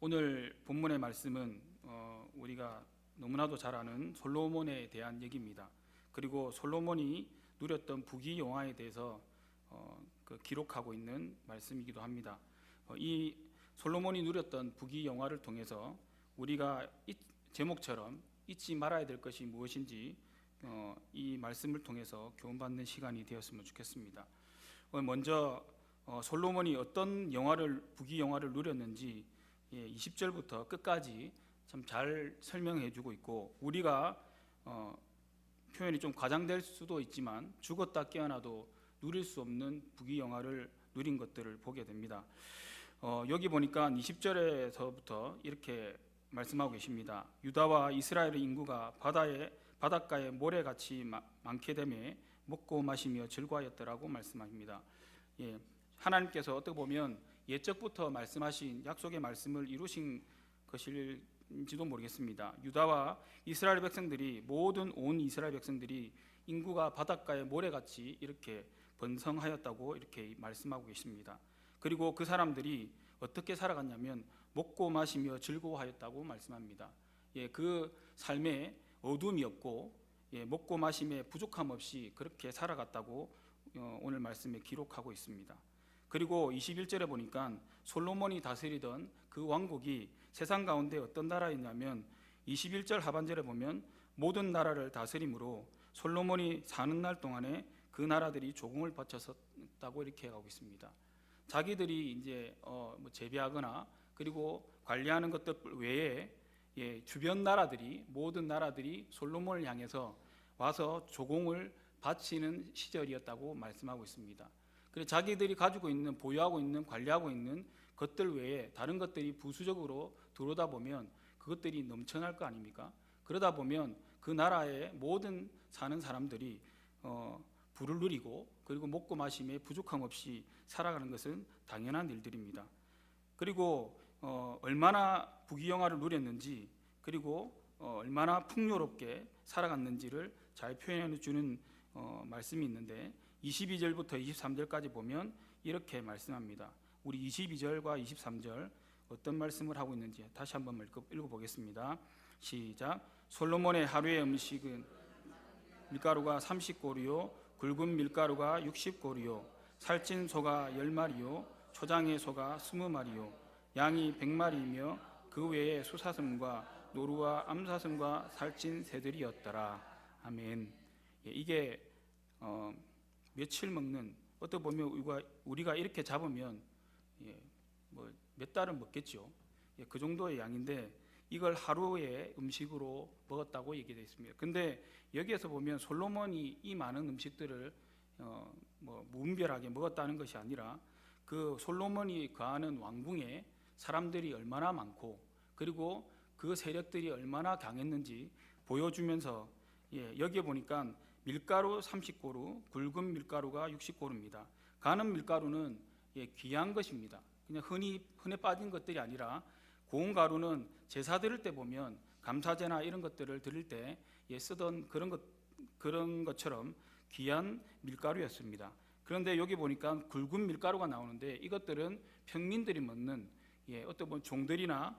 오늘 본문의 말씀은 우리가 너무나도 잘 아는 솔로몬에 대한 얘기입니다. 그리고 솔로몬이 누렸던 부귀영화에 대해서 기록하고 있는 말씀이기도 합니다. 이 솔로몬이 누렸던 부귀영화를 통해서 우리가 이 제목처럼 잊지 말아야 될 것이 무엇인지 이 말씀을 통해서 교훈받는 시간이 되었으면 좋겠습니다. 먼저 솔로몬이 어떤 부귀영화를 누렸는지 20절부터 끝까지 참 잘 설명해 주고 있고, 우리가 표현이 좀 과장될 수도 있지만 죽었다 깨어나도 누릴 수 없는 부귀영화를 누린 것들을 보게 됩니다. 여기 보니까 20절에서부터 이렇게 말씀하고 계십니다. 유다와 이스라엘의 인구가 바닷가에 모래같이 많게 되매 먹고 마시며 즐거워하였더라고 말씀합니다. 하나님께서 어떻게 보면 예적부터 말씀하신 약속의 말씀을 이루신 것일지도 모르겠습니다. 유다와 이스라엘 백성들이, 모든 온 이스라엘 백성들이 인구가 바닷가의 모래같이 이렇게 번성하였다고 이렇게 말씀하고 계십니다. 그리고 그 사람들이 어떻게 살아갔냐면 먹고 마시며 즐거워하였다고 말씀합니다. 그 삶에 어둠이 없고 먹고 마심에 부족함 없이 그렇게 살아갔다고 오늘 말씀에 기록하고 있습니다. 그리고 21절에 보니까 솔로몬이 다스리던 그 왕국이 세상 가운데 어떤 나라였냐면 21절 하반절에 보면 모든 나라를 다스림으로 솔로몬이 사는 날 동안에 그 나라들이 조공을 바쳤었다고 이렇게 하고 있습니다. 자기들이 이제 재배하거나 그리고 관리하는 것들 외에 주변 나라들이, 모든 나라들이 솔로몬을 향해서 와서 조공을 바치는 시절이었다고 말씀하고 있습니다. 그래서 자기들이 가지고 있는, 보유하고 있는, 관리하고 있는 것들 외에 다른 것들이 부수적으로 들어오다 보면 그것들이 넘쳐날 거 아닙니까? 그러다 보면 그 나라의 모든 사는 사람들이 부를 누리고 그리고 먹고 마심에 부족함 없이 살아가는 것은 당연한 일들입니다. 그리고 얼마나 부귀영화를 누렸는지, 그리고 얼마나 풍요롭게 살아갔는지를 잘 표현해 주는 말씀이 있는데 22절부터 23절까지 보면 이렇게 말씀합니다. 우리 22절과 23절 어떤 말씀을 하고 있는지 다시 한번 읽어보겠습니다. 시작. 솔로몬의 하루의 음식은 밀가루가 30고리요 굵은 밀가루가 60고리요 살찐 소가 10마리요 초장의 소가 20마리요 양이 100마리이며 그 외에 수사슴과 노루와 암사슴과 살찐 새들이었더라. 아멘. 이게 며칠 먹는, 어떻게 보면 우리가 이렇게 잡으면 몇 달은 먹겠죠. 그 정도의 양인데 이걸 하루의 음식으로 먹었다고 얘기되어 있습니다. 근데 여기에서 보면 솔로몬이 이 많은 음식들을 무분별하게 먹었다는 것이 아니라 그 솔로몬이 거하는 왕궁에 사람들이 얼마나 많고 그리고 그 세력들이 얼마나 강했는지 보여주면서, 여기에 보니까 밀가루 30고루, 굵은 밀가루가 60고루입니다. 가는 밀가루는 귀한 것입니다. 그냥 흔해 빠진 것들이 아니라, 고운 가루는 제사 드릴 때 보면 감사제나 이런 것들을 드릴 때 쓰던 그런 것처럼 귀한 밀가루였습니다. 그런데 여기 보니까 굵은 밀가루가 나오는데 이것들은 평민들이 먹는, 어떻게 보면 종들이나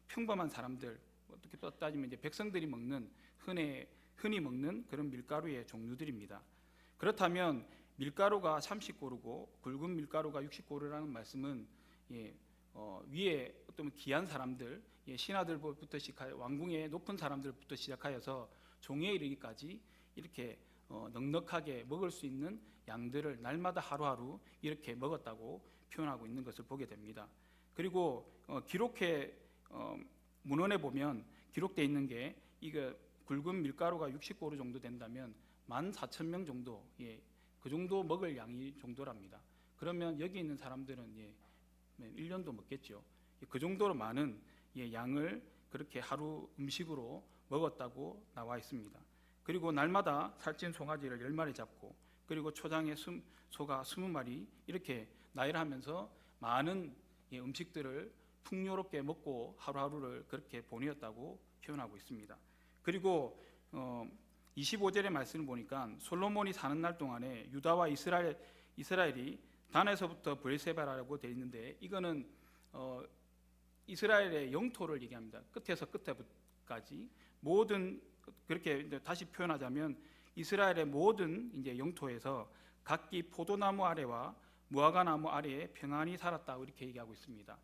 평범한 사람들, 어떻게 따지면 이제 백성들이 먹는, 흔히 먹는 그런 밀가루의 종류들입니다. 그렇다면 밀가루가 30고루고 굵은 밀가루가 60고루라는 말씀은 위에 어떤 귀한 사람들, 신하들부터 시작하여 왕궁의 높은 사람들부터 시작하여서 종에 이르기까지 이렇게 넉넉하게 먹을 수 있는 양들을 날마다 하루하루 이렇게 먹었다고 표현하고 있는 것을 보게 됩니다. 그리고 문헌에 보면 기록되어 있는 게, 이거 굵은 밀가루가 60고루 정도 된다면 14,000명 정도, 그 정도 먹을 양이 정도랍니다. 그러면 여기 있는 사람들은 1년도 먹겠죠. 그 정도로 많은 양을 그렇게 하루 음식으로 먹었다고 나와 있습니다. 그리고 날마다 살찐 송아지를 10마리 잡고, 그리고 초장의 소가 20마리 이렇게 나열하면서 많은 음식들을 풍요롭게 먹고 하루하루를 그렇게 보내었다고 표현하고 있습니다. 그리고 25절의 말씀을 보니까 솔로몬이 사는 날 동안에 유다와 이스라엘이 단에서부터 브엘세바라고 되어 있는데, 이거는 이스라엘의 영토를 얘기합니다. 끝에서 끝에까지 모든, 그렇게 이제 다시 표현하자면 이스라엘의 모든 이제 영토에서 각기 포도나무 아래와 무화과나무 아래에 평안히 살았다고 이렇게 얘기하고 있습니다.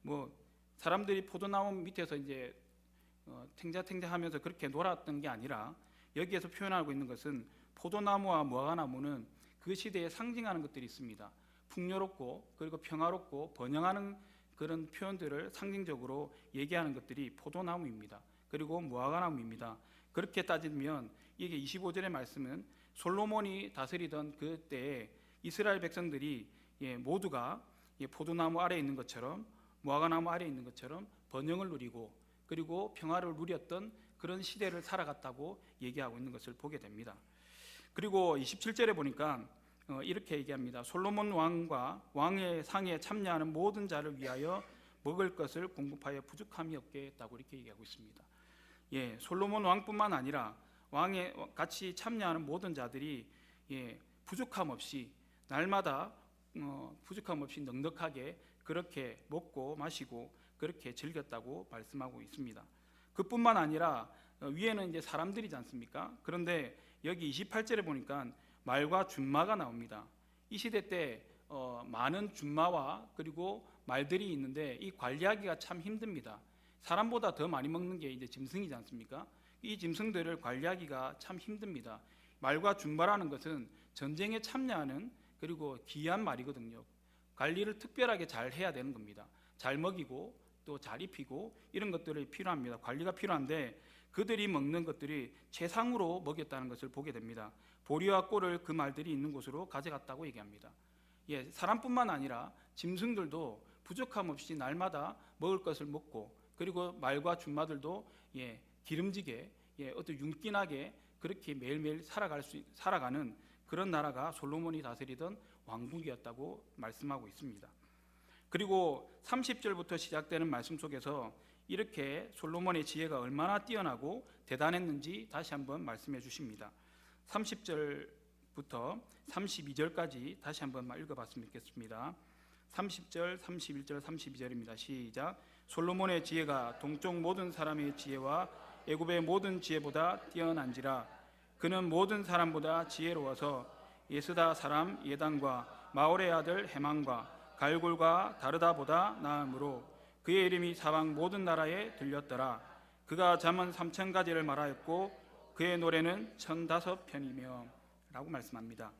뭐 사람들이 포도나무 밑에서 이제 탱자탱자하면서 그렇게 놀았던 게 아니라 여기에서 표현하고 있는 것은 포도나무와 무화과나무는 그 시대에 상징하는 것들이 있습니다. 풍요롭고 그리고 평화롭고 번영하는 그런 표현들을 상징적으로 얘기하는 것들이 포도나무입니다. 그리고 무화과나무입니다. 그렇게 따지면 이게 25절의 말씀은 솔로몬이 다스리던 그때에 이스라엘 백성들이 모두가 포도나무 아래에 있는 것처럼 무화과나무 아래에 있는 것처럼 번영을 누리고 그리고 평화를 누렸던 그런 시대를 살아갔다고 얘기하고 있는 것을 보게 됩니다. 그리고 27절에 보니까 이렇게 얘기합니다. 솔로몬 왕과 왕의 상에 참여하는 모든 자를 위하여 먹을 것을 공급하여 부족함이 없게 했다고 이렇게 얘기하고 있습니다. 솔로몬 왕뿐만 아니라 왕에 같이 참여하는 모든 자들이 부족함 없이 날마다 부족함 없이 넉넉하게 그렇게 먹고 마시고 그렇게 즐겼다고 말씀하고 있습니다. 그뿐만 아니라 위에는 이제 사람들이지 않습니까? 그런데 여기 28절에 보니까 말과 준마가 나옵니다. 이 시대 때 많은 준마와 그리고 말들이 있는데 이 관리하기가 참 힘듭니다. 사람보다 더 많이 먹는 게 이제 짐승이지 않습니까? 이 짐승들을 관리하기가 참 힘듭니다. 말과 준마라는 것은 전쟁에 참여하는 그리고 귀한 말이거든요. 관리를 특별하게 잘 해야 되는 겁니다. 잘 먹이고 또 잘 입히고 이런 것들이 필요합니다. 관리가 필요한데 그들이 먹는 것들이 최상으로 먹였다는 것을 보게 됩니다. 보리와 꼴을 그 말들이 있는 곳으로 가져갔다고 얘기합니다. 사람뿐만 아니라 짐승들도 부족함 없이 날마다 먹을 것을 먹고 그리고 말과 준마들도 기름지게 어떤 윤기나게 그렇게 매일매일 살아가는 그런 나라가 솔로몬이 다스리던 왕국이었다고 말씀하고 있습니다. 그리고 30절부터 시작되는 말씀 속에서 이렇게 솔로몬의 지혜가 얼마나 뛰어나고 대단했는지 다시 한번 말씀해 주십니다. 30절부터 32절까지 다시 한번 읽어봤으면 좋겠습니다. 30절, 31절, 32절입니다. 시작. 솔로몬의 지혜가 동쪽 모든 사람의 지혜와 애굽의 모든 지혜보다 뛰어난지라. 그는 모든 사람보다 지혜로워서 예스다 사람 예단과 마올의 아들 헤만과 갈골과 다르다보다 나으므로 그의 이름이 사방 모든 나라에 들렸더라. 그가 잠언 3000가지를 말하였고 그의 노래는 1005편이며 라고 말씀합니다.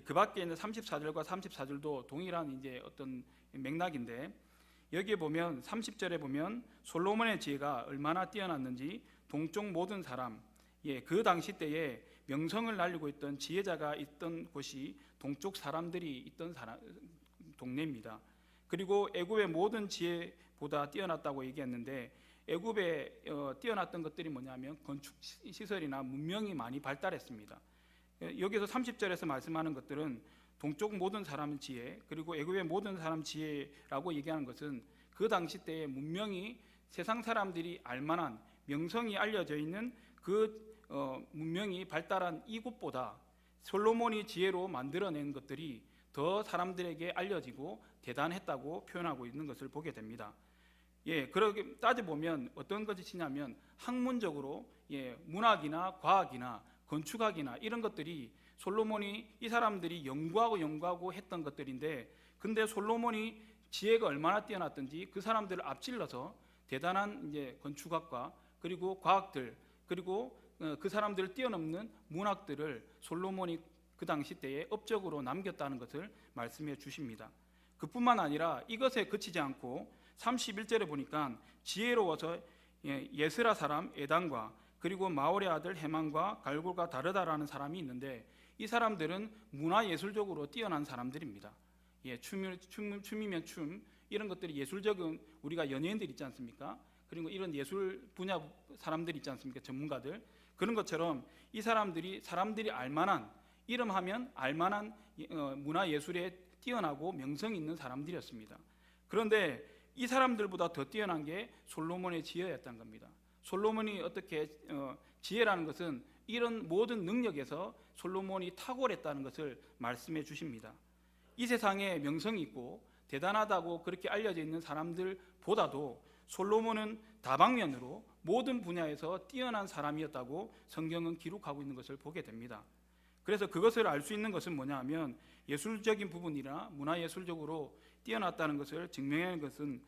그 밖에 있는 34절과 34절도 동일한 이제 어떤 맥락인데 여기에 보면 30절에 보면 솔로몬의 지혜가 얼마나 뛰어났는지 동쪽 모든 사람, 그 당시 때에 명성을 날리고 있던 지혜자가 있던 곳이 동쪽 사람들이 있던 동네입니다. 그리고 애굽의 모든 지혜보다 뛰어났다고 얘기했는데 애굽에 뛰어났던 것들이 뭐냐면 건축 시설이나 문명이 많이 발달했습니다. 여기서 30절에서 말씀하는 것들은 동쪽 모든 사람 지혜 그리고 애굽의 모든 사람 지혜라고 얘기하는 것은 그 당시 때의 문명이 세상 사람들이 알만한 명성이 알려져 있는 그 문명이 발달한 이곳보다 솔로몬이 지혜로 만들어낸 것들이 더 사람들에게 알려지고 대단했다고 표현하고 있는 것을 보게 됩니다. 그렇게 따져보면 어떤 것이냐면 학문적으로 문학이나 과학이나 건축학이나 이런 것들이 솔로몬이 이 사람들이 연구하고 했던 것들인데 근데 솔로몬이 지혜가 얼마나 뛰어났던지 그 사람들을 앞질러서 대단한 이제 건축학과 그리고 과학들 그리고 그 사람들을 뛰어넘는 문학들을 솔로몬이 그 당시 때에 업적으로 남겼다는 것을 말씀해 주십니다. 그뿐만 아니라 이것에 그치지 않고 31절에 보니까 지혜로워서 예스라 사람 에단과 그리고 마올의 아들 헤만과 갈골과 다르다라는 사람이 있는데 이 사람들은 문화예술적으로 뛰어난 사람들입니다. 춤이면 춤 이런 것들이 예술적인 우리가 연예인들 있지 않습니까? 그리고 이런 예술 분야 사람들 있지 않습니까? 전문가들 그런 것처럼 이 사람들이 알만한 이름하면 알만한 문화예술에 뛰어나고 명성 있는 사람들이었습니다. 그런데 이 사람들보다 더 뛰어난 게 솔로몬의 지혜였던 겁니다. 솔로몬이 어떻게 지혜라는 것은 이런 모든 능력에서 솔로몬이 탁월했다는 것을 말씀해 주십니다. 이 세상에 명성이 있고 대단하다고 그렇게 알려져 있는 사람들보다도 솔로몬은 다방면으로 모든 분야에서 뛰어난 사람이었다고 성경은 기록하고 있는 것을 보게 됩니다. 그래서 그것을 알 수 있는 것은 뭐냐 하면 예술적인 부분이나 문화예술적으로 뛰어났다는 것을 증명하는 것은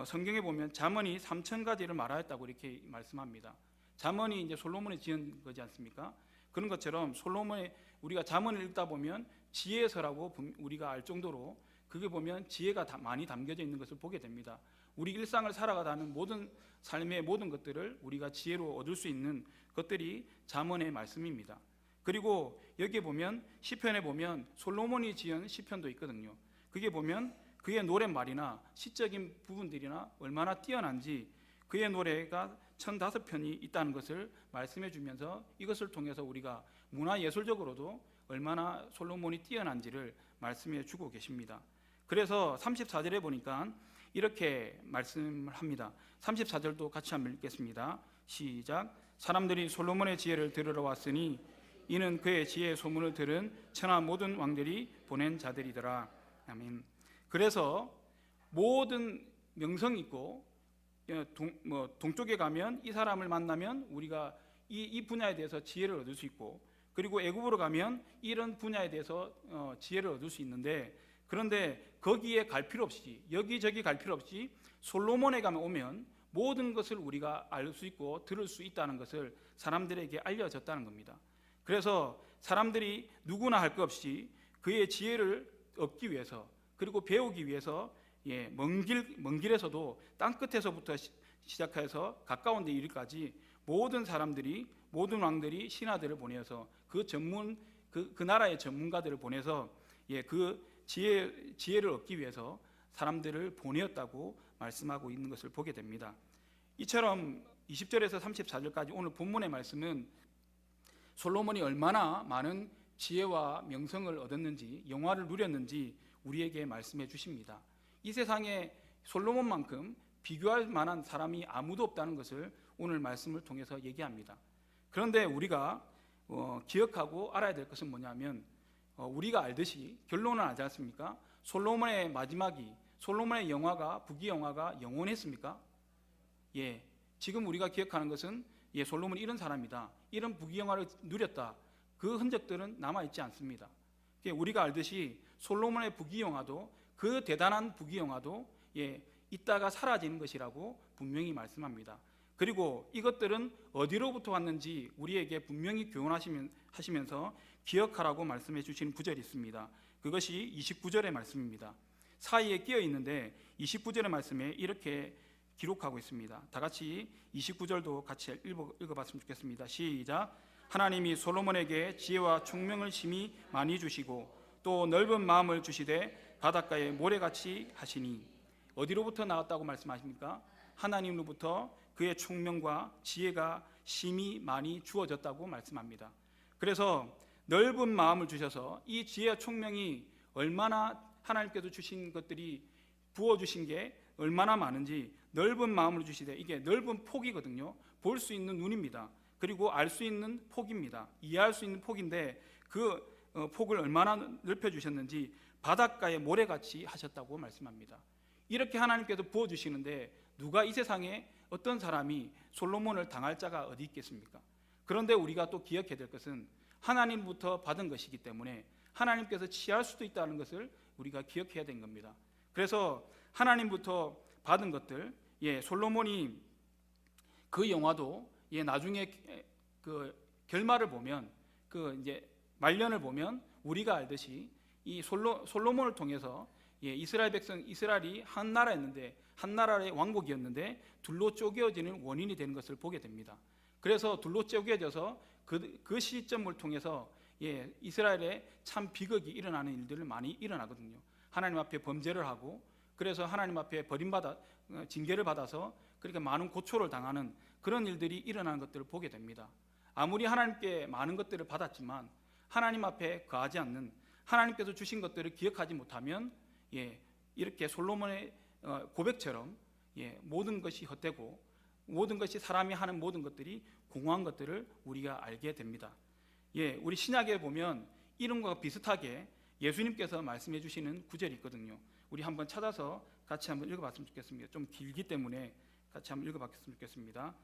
성경에 보면 잠언이 3,000가지를 말하였다고 이렇게 말씀합니다. 잠언이 이제 솔로몬이 지은 거지 않습니까? 그런 것처럼 솔로몬의 우리가 잠언을 읽다 보면 지혜서라고 우리가 알 정도로 그게 보면 지혜가 많이 담겨져 있는 것을 보게 됩니다. 우리 일상을 살아가다는 모든 삶의 모든 것들을 우리가 지혜로 얻을 수 있는 것들이 잠언의 말씀입니다. 그리고 여기에 보면 시편에 보면 솔로몬이 지은 시편도 있거든요. 그게 보면 그의 노랫말이나 시적인 부분들이나 얼마나 뛰어난지 그의 노래가 1,005편이 있다는 것을 말씀해 주면서 이것을 통해서 우리가 문화예술적으로도 얼마나 솔로몬이 뛰어난지를 말씀해 주고 계십니다. 그래서 34절에 보니까 이렇게 말씀을 합니다. 34절도 같이 한번 읽겠습니다. 시작. 사람들이 솔로몬의 지혜를 들으러 왔으니 이는 그의 지혜의 소문을 들은 천하 모든 왕들이 보낸 자들이더라. 아멘. 그래서 모든 명성 있고 동쪽에 가면 이 사람을 만나면 우리가 이 분야에 대해서 지혜를 얻을 수 있고, 그리고 애굽으로 가면 이런 분야에 대해서 지혜를 얻을 수 있는데, 그런데 거기에 갈 필요 없이 여기저기 갈 필요 없이 솔로몬에 오면 모든 것을 우리가 알 수 있고 들을 수 있다는 것을 사람들에게 알려졌다는 겁니다. 그래서 사람들이 누구나 할 것 없이 그의 지혜를 얻기 위해서, 그리고 배우기 위해서 먼 길에서도 땅끝에서부터 시작해서 가까운 데 이르기까지 모든 사람들이, 모든 왕들이 신하들을 보내서 그 나라의 전문가들을 보내서 그 지혜를 얻기 위해서 사람들을 보내었다고 말씀하고 있는 것을 보게 됩니다. 이처럼 20절에서 34절까지 오늘 본문의 말씀은 솔로몬이 얼마나 많은 지혜와 명성을 얻었는지, 영화를 누렸는지 우리에게 말씀해 주십니다. 이 세상에 솔로몬만큼 비교할 만한 사람이 아무도 없다는 것을 오늘 말씀을 통해서 얘기합니다. 그런데 우리가 기억하고 알아야 될 것은 뭐냐면, 우리가 알듯이 결론은 알지 않습니까? 솔로몬의 마지막이, 솔로몬의 영화가, 부귀영화가 영원했습니까? 지금 우리가 기억하는 것은 솔로몬이 이런 사람이다, 이런 부귀영화를 누렸다, 그 흔적들은 남아있지 않습니다. 우리가 알듯이 솔로몬의 부귀영화도, 그 대단한 부귀영화도 있다가 사라지는 것이라고 분명히 말씀합니다. 그리고 이것들은 어디로부터 왔는지 우리에게 분명히 교훈하시면서 기억하라고 말씀해 주신 구절이 있습니다. 그것이 29절의 말씀입니다. 사이에 끼어 있는데 29절의 말씀에 이렇게 기록하고 있습니다. 다 같이 29절도 같이 읽어봤으면 좋겠습니다. 시작. 하나님이 솔로몬에게 지혜와 총명을 심히 많이 주시고 또 넓은 마음을 주시되 바닷가에 모래같이 하시니. 어디로부터 나왔다고 말씀하십니까? 하나님으로부터 그의 총명과 지혜가 심히 많이 주어졌다고 말씀합니다. 그래서 넓은 마음을 주셔서 이 지혜와 총명이 얼마나 하나님께서 주신 것들이 부어주신 게 얼마나 많은지 넓은 마음을 주시되, 이게 넓은 폭이거든요. 볼 수 있는 눈입니다. 그리고 알 수 있는 폭입니다. 이해할 수 있는 폭인데 그 폭을 얼마나 넓혀주셨는지 바닷가에 모래같이 하셨다고 말씀합니다. 이렇게 하나님께서 부어주시는데 누가 이 세상에 어떤 사람이 솔로몬을 당할 자가 어디 있겠습니까? 그런데 우리가 또 기억해야 될 것은 하나님부터 받은 것이기 때문에 하나님께서 취할 수도 있다는 것을 우리가 기억해야 되는 겁니다. 그래서 하나님부터 받은 것들, 솔로몬이 그 영화도 나중에 그 결말을 보면, 그 이제 말년을 보면 우리가 알듯이 이 솔로몬을 통해서 이스라엘이 한 나라였는데, 한 나라의 왕국이었는데 둘로 쪼개어지는 원인이 되는 것을 보게 됩니다. 그래서 둘로 쪼개져서 그 시점을 통해서 이스라엘에 참 비극이 일어나는 일들을 많이 일어나거든요. 하나님 앞에 범죄를 하고, 그래서 하나님 앞에 징계를 받아서 그렇게 많은 고초를 당하는 그런 일들이 일어나는 것들을 보게 됩니다. 아무리 하나님께 많은 것들을 받았지만 하나님 앞에 거하지 않는, 하나님께서 주신 것들을 기억하지 못하면 이렇게 솔로몬의 고백처럼 모든 것이 헛되고 모든 것이 사람이 하는 모든 것들이 공허한 것들을 우리가 알게 됩니다. 우리 신약에 보면 이런 것과 비슷하게 예수님께서 말씀해 주시는 구절이 있거든요. 우리 한번 찾아서 같이 한번 읽어봤으면 좋겠습니다. 좀 길기 때문에 같이 한번 읽어봤으면 좋겠습니다.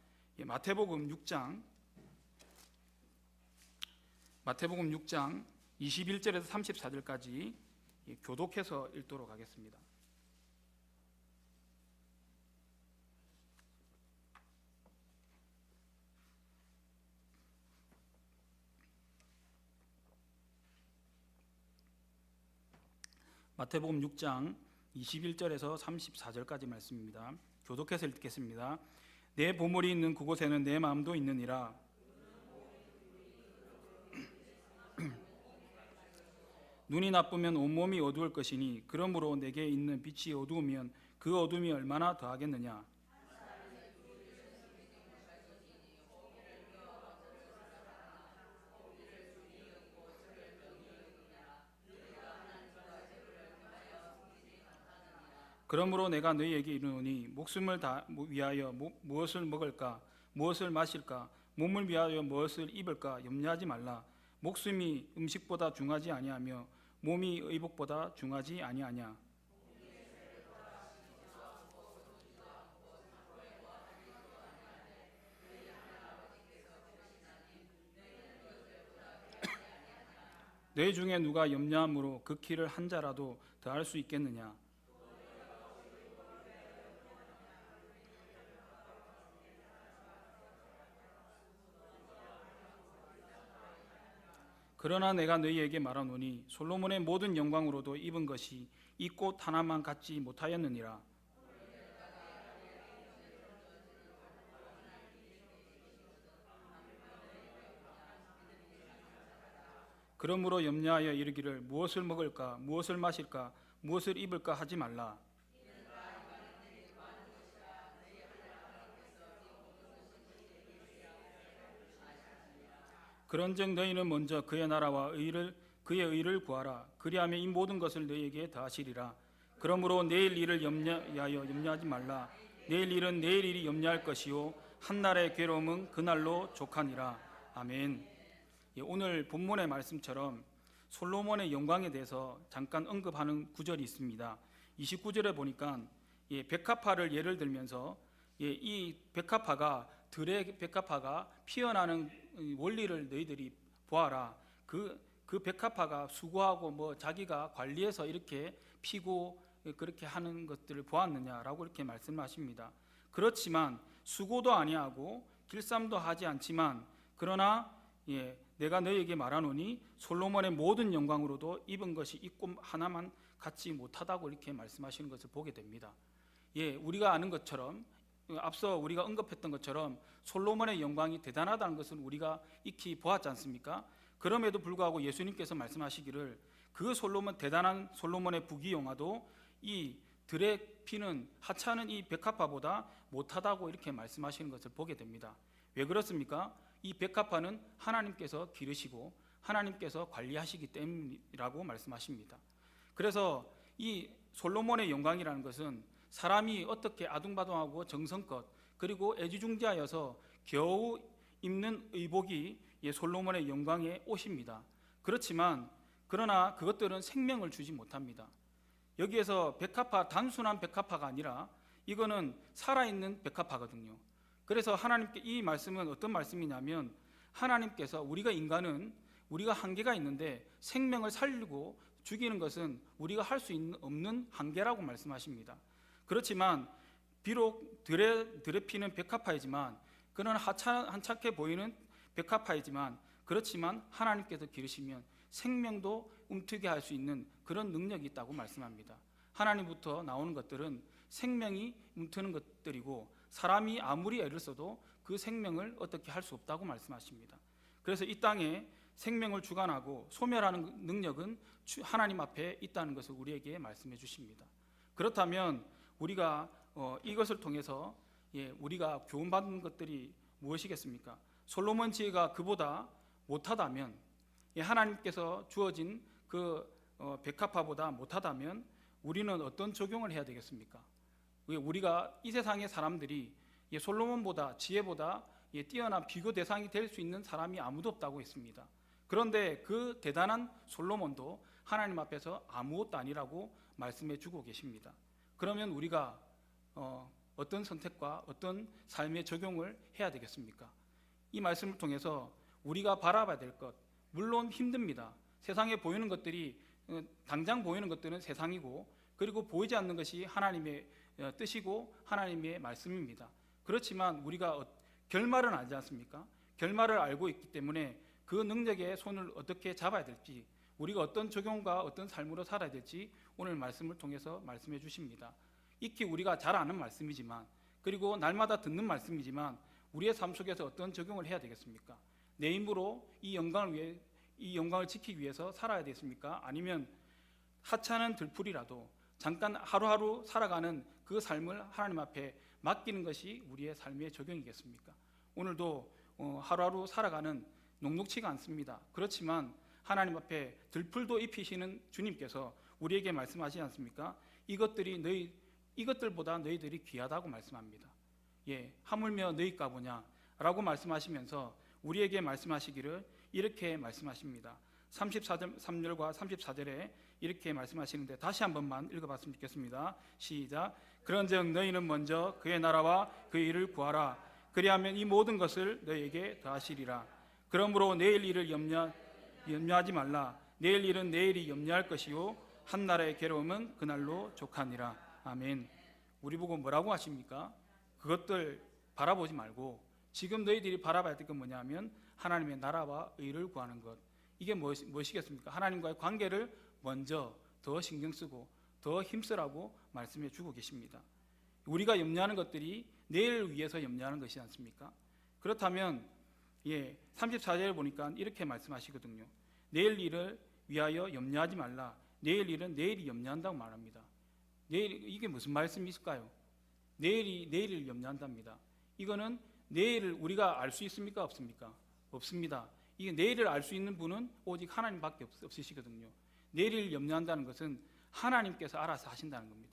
마태복음 6장 21절에서 34절까지 교독해서 읽도록 하겠습니다. 마태복음 6장 21절에서 34절까지 말씀입니다. 교독해서 읽겠습니다. 내 보물이 있는 그곳에는 내 마음도 있느니라. 눈이 나쁘면 온몸이 어두울 것이니 그러므로 내게 있는 빛이 어두우면 그 어둠이 얼마나 더하겠느냐. 그러므로 내가 너희에게 이르노니 목숨을 위하여 무엇을 먹을까 무엇을 마실까 몸을 위하여 무엇을 입을까 염려하지 말라. 목숨이 음식보다 중하지 아니하며 몸이 의복보다 중하지 아니하냐. 너희 중에 누가 염려함으로 그 키를 한 자라도 더할 수 있겠느냐. 그러나 내가 너희에게 말하노니 솔로몬의 모든 영광으로도 입은 것이 이 꽃 하나만 갖지 못하였느니라. 그러므로 염려하여 이르기를 무엇을 먹을까 무엇을 마실까 무엇을 입을까 하지 말라. 그런즉 너희는 먼저 그의 나라와 그의 의를 구하라. 그리하면 이 모든 것을 너희에게 더하시리라. 그러므로 내일 일을 염려하지 말라. 내일 일은 내일 일이 염려할 것이요 한날의 괴로움은 그날로 족하니라. 아멘. 오늘 본문의 말씀처럼 솔로몬의 영광에 대해서 잠깐 언급하는 구절이 있습니다. 29절에 보니까 백합화를 예를 들면서 이 백합화가 들의 백합화가 피어나는 원리를 너희들이 보아라. 그 백합화가 수고하고 자기가 관리해서 이렇게 피고 그렇게 하는 것들을 보았느냐라고 이렇게 말씀하십니다. 그렇지만 수고도 아니하고 길쌈도 하지 않지만 그러나 내가 너희에게 말하노니 솔로몬의 모든 영광으로도 입은 것이 이 꽃 하나만 갖지 못하다고 이렇게 말씀하시는 것을 보게 됩니다. 우리가 아는 것처럼 앞서 우리가 언급했던 것처럼 솔로몬의 영광이 대단하다는 것을 우리가 익히 보았지 않습니까? 그럼에도 불구하고 예수님께서 말씀하시기를 그 대단한 솔로몬의 부귀영화도 이 들에 피는 하찮은 이 백합화보다 못하다고 이렇게 말씀하시는 것을 보게 됩니다. 왜 그렇습니까? 이 백합화는 하나님께서 기르시고 하나님께서 관리하시기 때문이라고 말씀하십니다. 그래서 이 솔로몬의 영광이라는 것은 사람이 어떻게 아둥바둥하고 정성껏 그리고 애지중지하여서 겨우 입는 의복이 솔로몬의 영광의 옷입니다. 그러나 그것들은 생명을 주지 못합니다. 여기에서 백합화, 단순한 백합화가 아니라 이거는 살아있는 백합화거든요. 그래서 하나님께 이 말씀은 어떤 말씀이냐면 하나님께서 인간은 우리가 한계가 있는데 생명을 살리고 죽이는 것은 우리가 할 수 없는 한계라고 말씀하십니다. 그렇지만 비록 들에 피는 백합화이지만 그는 한착해 보이는 백합화이지만 그렇지만 하나님께서 기르시면 생명도 움트게 할 수 있는 그런 능력이 있다고 말씀합니다. 하나님부터 나오는 것들은 생명이 움트는 것들이고 사람이 아무리 애를 써도 그 생명을 어떻게 할 수 없다고 말씀하십니다. 그래서 이 땅에 생명을 주관하고 소멸하는 능력은 하나님 앞에 있다는 것을 우리에게 말씀해 주십니다. 그렇다면 우리가 이것을 통해서 우리가 교훈받는 것들이 무엇이겠습니까? 솔로몬 지혜가 그보다 못하다면 하나님께서 주어진 그 백합화보다 못하다면 우리는 어떤 적용을 해야 되겠습니까? 우리가 이 세상의 사람들이 솔로몬보다 지혜보다 뛰어난 비교 대상이 될 수 있는 사람이 아무도 없다고 했습니다. 그런데 그 대단한 솔로몬도 하나님 앞에서 아무것도 아니라고 말씀해 주고 계십니다. 그러면 우리가 어떤 선택과 어떤 삶의 적용을 해야 되겠습니까? 이 말씀을 통해서 우리가 바라봐야 될 것, 물론 힘듭니다. 세상에 보이는 것들이 당장 보이는 것들은 세상이고, 그리고 보이지 않는 것이 하나님의 뜻이고 하나님의 말씀입니다. 그렇지만 우리가 결말은 알지 않습니까? 결말을 알고 있기 때문에 그 능력의 손을 어떻게 잡아야 될지, 우리가 어떤 적용과 어떤 삶으로 살아야 될지 오늘 말씀을 통해서 말씀해 주십니다. 익히 우리가 잘 아는 말씀이지만, 그리고 날마다 듣는 말씀이지만 우리의 삶 속에서 어떤 적용을 해야 되겠습니까? 내 힘으로 이 영광을 지키기 위해서 살아야 되겠습니까? 아니면 하찮은 들풀이라도 잠깐 하루하루 살아가는 그 삶을 하나님 앞에 맡기는 것이 우리의 삶의 적용이겠습니까? 오늘도 하루하루 살아가는 녹록치가 않습니다. 그렇지만 하나님 앞에 들풀도 입히시는 주님께서 우리에게 말씀하시지 않습니까? 이것들보다 너희들이 귀하다고 말씀합니다. 하물며 너희 까보냐 라고 말씀하시면서 우리에게 말씀하시기를 이렇게 말씀하십니다. 33절과 34절에 이렇게 말씀하시는데 다시 한 번만 읽어봤으면 좋겠습니다. 시작. 그런즉 너희는 먼저 그의 나라와 그의 일을 구하라. 그리하면 이 모든 것을 너희에게 더하시리라. 그러므로 내일 일을 염려하지 말라. 내일 일은 내일이 염려할 것이요 한 날의 괴로움은 그날로 족하니라. 아멘. 우리 보고 뭐라고 하십니까? 그것들 바라보지 말고 지금 너희들이 바라봐야 될 건 뭐냐면 하나님의 나라와 의를 구하는 것. 이게 무엇이겠습니까? 하나님과의 관계를 먼저 더 신경 쓰고 더 힘쓰라고 말씀해 주고 계십니다. 우리가 염려하는 것들이 내일을 위해서 염려하는 것이지 않습니까? 그렇다면 34절에 보니까 이렇게 말씀하시거든요. 내일 일을 위하여 염려하지 말라. 내일 일은 내일이 염려한다고 말합니다. 이게 무슨 말씀이실까요? 내일을 염려한답니다. 이거는 내일을 우리가 알 수 있습니까? 없습니까? 없습니다. 이게 내일을 알 수 있는 분은 오직 하나님밖에 없으시거든요. 내일을 염려한다는 것은 하나님께서 알아서 하신다는 겁니다.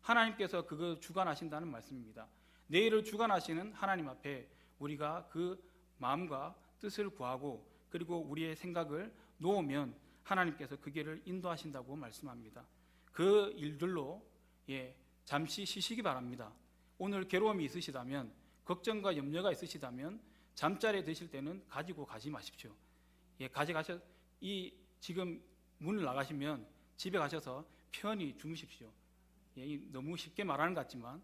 하나님께서 그거 주관하신다는 말씀입니다. 내일을 주관하시는 하나님 앞에 우리가 그 마음과 뜻을 구하고 그리고 우리의 생각을 놓으면 하나님께서 그 길을 인도하신다고 말씀합니다. 그 일들로 잠시 쉬시기 바랍니다. 오늘 괴로움이 있으시다면, 걱정과 염려가 있으시다면 잠자리에 드실 때는 가지고 가지 마십시오. 지금 문을 나가시면 집에 가셔서 편히 주무십시오. 너무 쉽게 말하는 것 같지만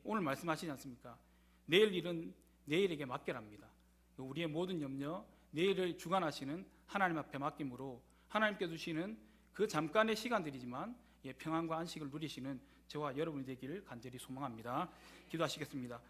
오늘 말씀하시지 않습니까? 내일 일은 내일에게 맡겨랍니다. 우리의 모든 염려, 내일을 주관하시는 하나님 앞에 맡김으로 하나님께 주시는 그 잠깐의 시간들이지만 평안과 안식을 누리시는 저와 여러분이 되기를 간절히 소망합니다. 기도하시겠습니다.